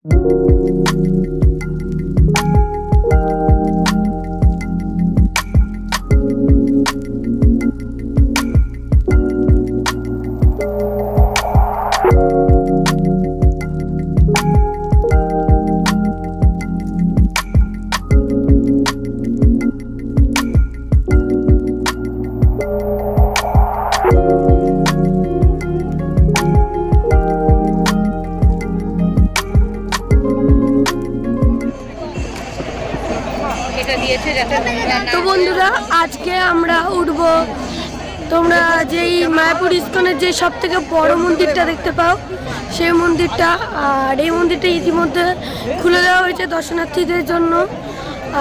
তো বন্ধুরা আজকে আমরা উঠব তোমরা যেই মায়াপুর ইস্কনের যে সব থেকে বড় মন্দিরটা দেখতে পাও সেই মন্দিরটা। আর এই মন্দিরটা ইতিমধ্যে খুলে দেওয়া হয়েছে দর্শনার্থীদের জন্য।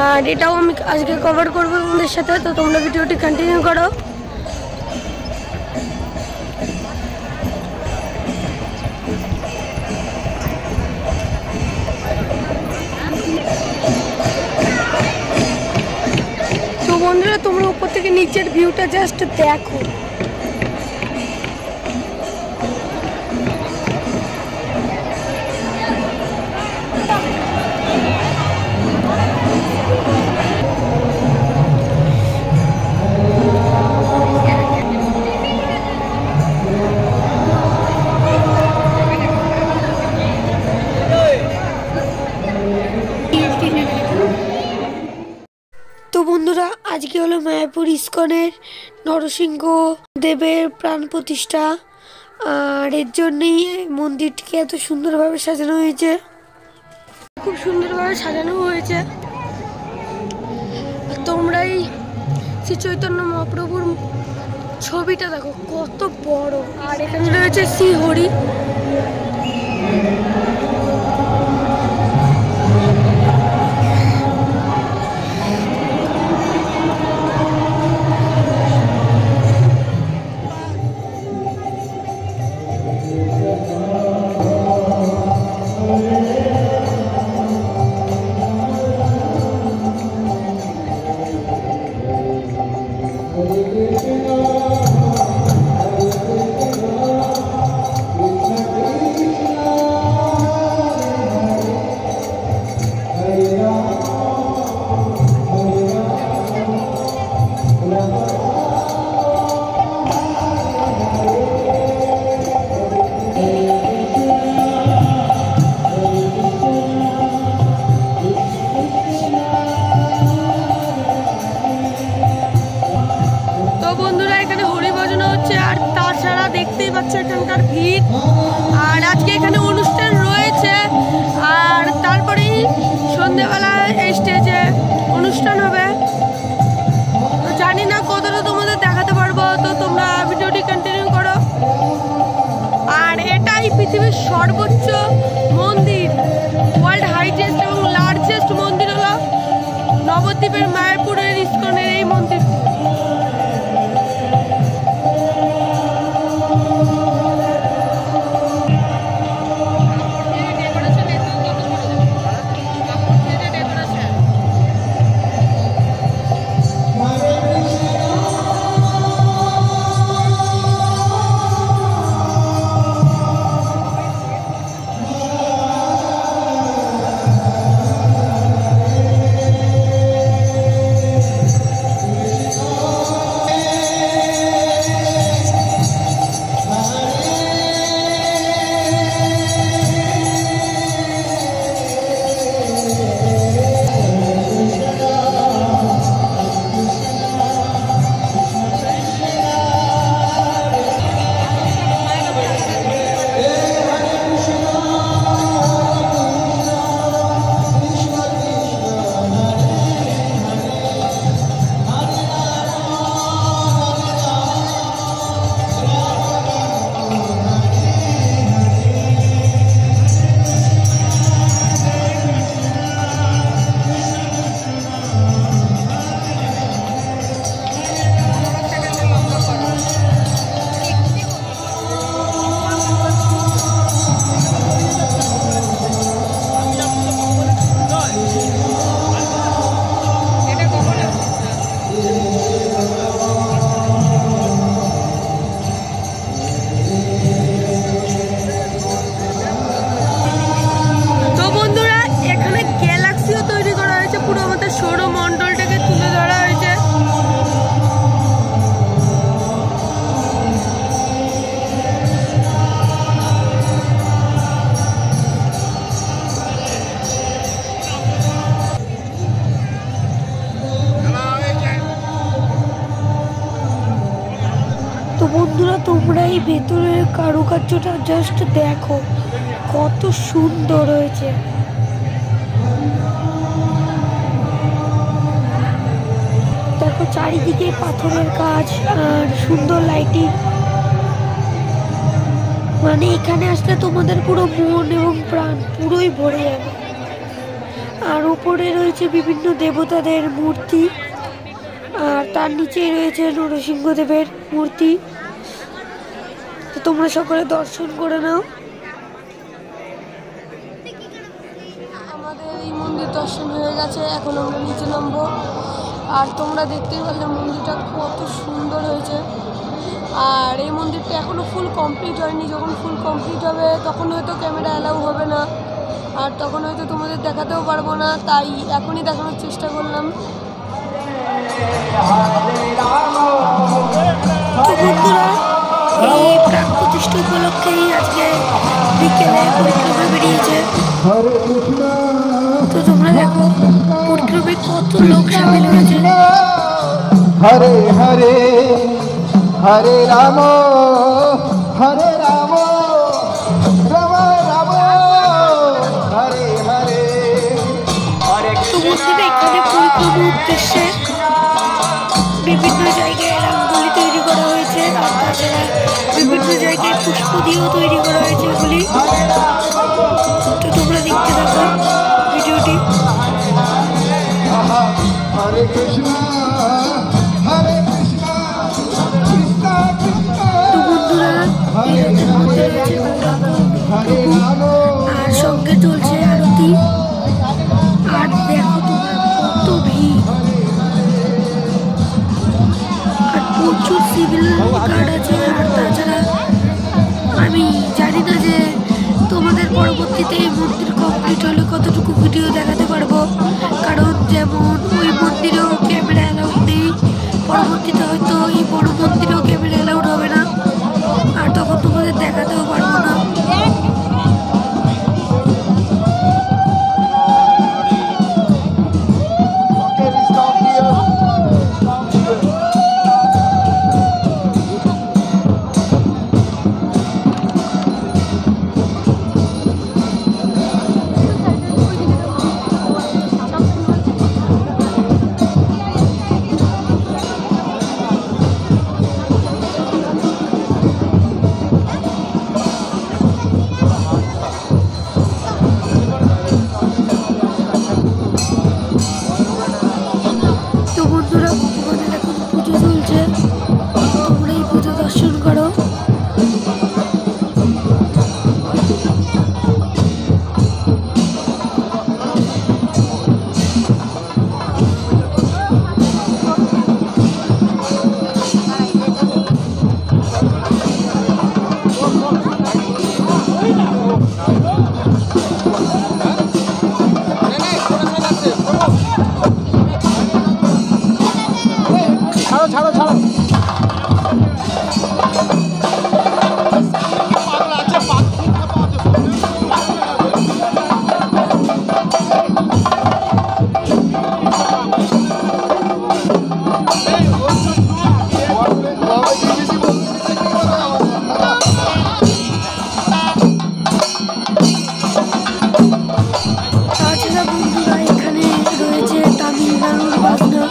আর এটাও আমি আজকে কভার করবো তোমাদের সাথে, তো তোমরা ভিডিওটি কন্টিনিউ করো। বন্ধুরা তোমরা উপর থেকে নিচের ভিউটা জাস্ট দেখো। তো বন্ধুরা আজকে হলো মায়াপুর ইস্কনের নরসিংহ দেবের প্রাণ প্রতিষ্ঠা। আর এর জন্যই মন্দিরটিকে এত সুন্দরভাবে সাজানো হয়েছে, খুব সুন্দরভাবে সাজানো হয়েছে। তোমরাই শ্রী চৈতন্য মহাপ্রভুর ছবিটা দেখো কত বড়। আর এখানে রয়েছে শ্রী হরি। দেখতেই পাচ্ছ এখানকার ভিড়। আর আজকে এখানে অনুষ্ঠান রয়েছে, আর তারপরেই সন্ধ্যেবেলা এই স্টেজে অনুষ্ঠান হবে। জানি না কতটা তোমাদের দেখাতে পারবো, তো তোমরা ভিডিওটি কন্টিনিউ করো। আর এটাই পৃথিবীর সর্বোচ্চ মন্দির, ওয়ার্ল্ড হাইটেস্ট এবং লার্জেস্ট মন্দির হলো নবদ্বীপের মায়াপুরের ইস্কনের এই মন্দির। তোমরা এই ভেতরের কারুকার্যটা জাস্ট দেখো, কত সুন্দর হয়েছে। দেখো চারিদিকে পাথরের কাজ আর সুন্দর লাইটিং, মানে এখানে আসলে তোমাদের পুরো মন এবং প্রাণ পুরোই ভরে যাবে। আর উপরে রয়েছে বিভিন্ন দেবতাদের মূর্তি, আর তার নিচেই রয়েছে নরসিংহদেবের মূর্তি। তো তোমরা সকলে দর্শন করে নাও। আমাদের এই মন্দির দর্শন হয়ে গেছে, এখন আমরা নিচে নামবো। আর তোমরা দেখতেই পারলে মন্দিরটা কত সুন্দর হয়েছে। আর এই মন্দিরটা এখনও ফুল কমপ্লিট হয়নি, যখন ফুল কমপ্লিট হবে তখন হয়তো ক্যামেরা অ্যালাউ হবে না, আর তখন হয়তো তোমাদের দেখাতেও পারবো না, তাই এখনই দেখানোর চেষ্টা করলাম। তো বন্ধুরা, এই প্রাণ প্রতিষ্ঠা উপলক্ষেই আজকে বিকেলে পরিক্রমা বেরিয়েছে। তো তোমরা দেখো পরিক্রমে কত লোক সামিল হয়েছে। হরে হরে হরে রাম হরে রাম রাম রাম হরে হরে। তো বন্ধুরা, এখানে পরিক্রমার উদ্দেশ্যে বিভিন্ন জায়গায় রাঙ্গোলি তৈরি করা হয়েছে, আর তাছাড়া বিভিন্ন জায়গায় পুষ্প দিয়েও তৈরি করা হয়েছে এগুলি। তো তোমরা দেখতে থাকো ভিডিওটি। হরে কৃষ্ণ হরে কৃষ্ণ কৃষ্ণ কৃষ্ণ। তো বন্ধুরা, এই রথের মধ্যে রয়েছে গৌরাঙ্গ আর সঙ্গে চলছে আরতি। আর দেখো তোমরা কত ভিড়, আর প্রচুর সিভিল গার্ড আছে। আর তাছাড়া আমি জানি না যে তোমাদের পরবর্তীতে এই মন্দির কমপ্লিট হলে কতটুকু ভিডিও দেখাতে পারবো, কারণ যেমন ওই মন্দিরেও ক্যামেরা অ্যালাউড নেই, পরবর্তীতে হয়তো এই বড় মন্দিরেও ক্যামেরা অ্যালাউড হবে না, আর তখন তোমাদের দেখাতেও পারবো না। তো বন্ধুরা, ভগবানের এখন পুজো চলছে, তোমরা এই পুজো দর্শন করো। ছাড়ো ছাড়ো ছাড়ো। তাছাড়া বন্ধুরা, এখানে রয়েছে তামিলনাড়ুর বাজনা।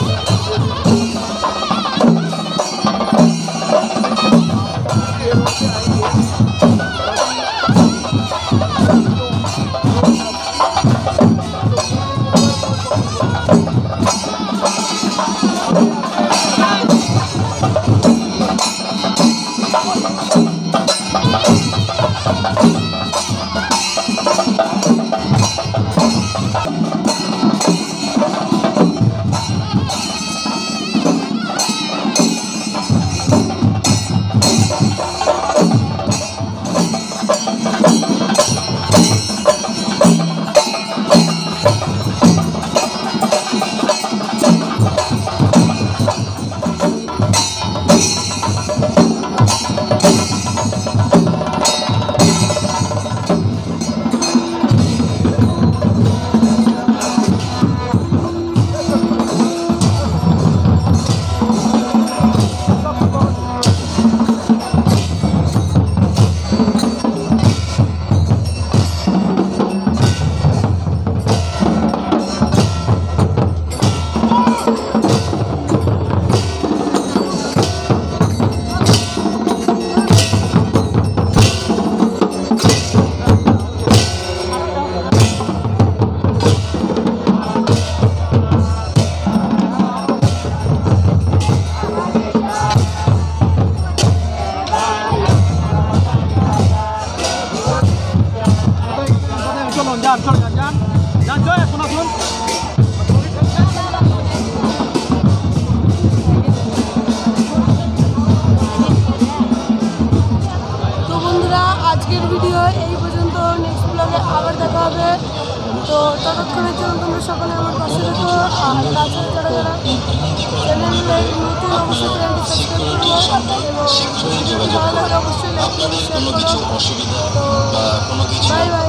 তো বন্ধুরা আজকের ভিডিও এই পর্যন্ত, নেক্সট ব্লগে আবার দেখা হবে। তো ততক্ষণের জন্য তোমরা সকলে আমার পাশে থেকো। আর তাছাড়া যারা যারা চ্যানেলে নতুন অবশ্যই চ্যানেলটি সাবস্ক্রাইব করবো এবং ভালো লাগে অবশ্যই লাইক করো, শেয়ার করো। তো বাই বাই।